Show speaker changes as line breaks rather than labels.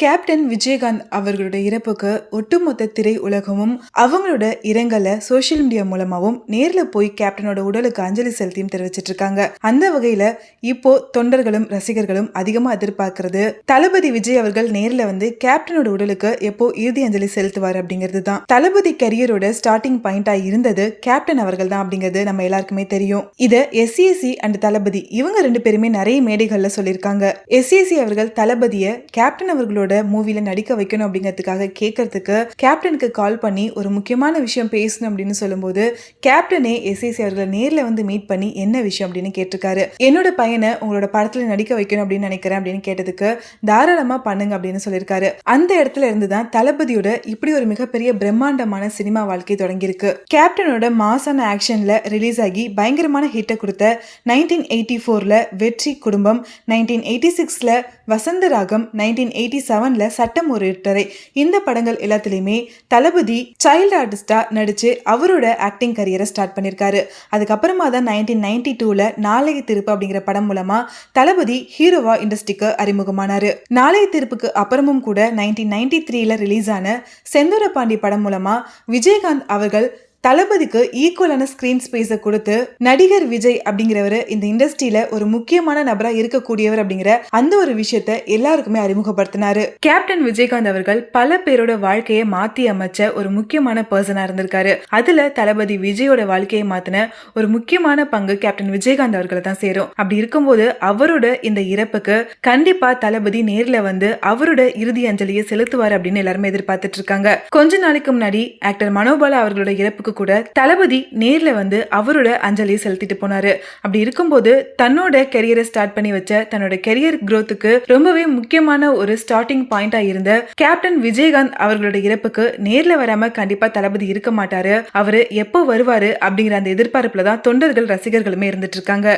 Captain Vijayakanth அவர்களுடைய இறப்புக்கு ஒட்டுமொத்த திரை உலகமும் அவங்களோட இரங்கலை சோசியல் மீடியா மூலமாகவும் நேர்ல போய் கேப்டனோட உடலுக்கு அஞ்சலி செலுத்தியும் தெரிவிச்சிட்டு இருக்காங்க. அந்த வகையில இப்போ தொண்டர்களும் ரசிகர்களும் அதிகமா எதிர்பார்க்கிறது தளபதி விஜய் அவர்கள் நேர்ல வந்து கேப்டனோட உடலுக்கு எப்போ இறுதி அஞ்சலி செலுத்துவார் அப்படிங்கிறது தான். தளபதி கரியரோட ஸ்டார்டிங் பாயிண்டா இருந்தது கேப்டன் அவர்கள் தான் அப்படிங்கிறது நம்ம எல்லாருக்குமே தெரியும். இத எஸ்சிஎஸ்சி அண்ட் தளபதி இவங்க ரெண்டு பேருமே நிறைய மேடைகள்ல சொல்லியிருக்காங்க. எஸ்சிஎஸ்சி அவர்கள் தளபதிய கேப்டன் அவர்களோட மூவில நடிக்க வைக்கணும் அப்படிங்கிறதுக்காக கேட்கறதுக்கு கேப்டனுக்கு கால் பண்ணி ஒரு முக்கியமான விஷயம் பேசணும் அப்படின்னு சொல்லும்போது கேப்டனே எஸ்ஏசி அவர்களை நேர்ல வந்து மீட் பண்ணி என்ன விஷயம் அப்படின்னு கேட்டிருக்காரு. என்னோட பையனை உங்களோட படத்துல நடிக்க வைக்கணும் அப்படின்னு நினைக்கிறேன் அப்படின்னு கேட்டதுக்கு தாராளமா பண்ணுங்க அப்படின்னு சொல்லியிருக்காரு. அந்த இடத்துல இருந்துதான் தளபதியோட இப்படி ஒரு மிகப்பெரிய பிரம்மாண்டமான சினிமா வாழ்க்கை தொடங்கியிருக்கு. கேப்டனோட மாசான ஆக்ஷன்ல ரிலீஸ் ஆகி பயங்கரமான ஹிட்டை கொடுத்த 1984ல வெற்றி குடும்பம், 1986ல வசந்தராகம், 1987ல சட்டம் ஒரு இருட்டறை, இந்த படங்கள் எல்லாத்துலயுமே தளபதி சைல்டு ஆர்டிஸ்டா நடிச்சு அவரோட ஆக்டிங் கரியரை ஸ்டார்ட் பண்ணிருக்காரு. அதுக்கப்புறமா தான் 1992ல நாளைய தீர்ப்பு அப்படிங்கிற படம் மூலமா தளபதி ஹீரோவா இண்டஸ்ட்ரிக்கு அறிமுகமானாரு. நாளைய தீர்ப்புக்கு அப்புறமும் கூட 1993ல ரிலீஸ் ஆன செந்தூர பாண்டி படம் மூலமா விஜயகாந்த் அவர்கள் தளபதிக்கு ஈக்குவலான ஸ்கிரீன் ஸ்பேஸை கொடுத்து நடிகர் விஜய் அப்படிங்கிறவர் இந்த இண்டஸ்ட்ரியில ஒரு முக்கியமான நபரா இருக்கக்கூடியவர் அப்படிங்கிற அந்த ஒரு விஷயத்த எல்லாருக்குமே அறிமுகப்படுத்தினாரு. கேப்டன் விஜயகாந்த் அவர்கள் பல பேரோட வாழ்க்கையை மாத்தி அமைச்ச ஒரு முக்கியமான பர்சனா இருந்திருக்காரு. அதுல தளபதி விஜயோட வாழ்க்கையை மாத்தின ஒரு முக்கியமான பங்கு கேப்டன் விஜயகாந்த் அவர்களை தான் சேரும். அப்படி இருக்கும்போது அவரோட இந்த இறப்புக்கு கண்டிப்பா தளபதி நேர்ல வந்து அவரோட இறுதி அஞ்சலியை செலுத்துவார் அப்படின்னு எல்லாருமே எதிர்பார்த்துட்டு இருக்காங்க. கொஞ்ச நாளைக்கு முன்னாடி ஆக்டர் மனோபாலா அவர்களோட இறப்புக்கு கூட தளபதி நேர்ல வந்து அவரோட அஞ்சலியை செலுத்திட்டு போனாரு. அப்படி இருக்கும்போது தன்னோட கெரியரை ஸ்டார்ட் பண்ணி வச்ச தன்னோட கெரியர் growthக்கு ரொம்பவே முக்கியமான ஒரு ஸ்டார்டிங் பாயிண்டா இருந்த கேப்டன் விஜயகாந்த் அவர்களோட இறப்புக்கு நேர்ல வராம கண்டிப்பா தளபதி இருக்க மாட்டாரு. அவரு எப்போ வருவாரு அப்படிங்கிற அந்த எதிர்பார்ப்புல தான் தொண்டர்கள் ரசிகர்களுமே இருந்துட்டு இருக்காங்க.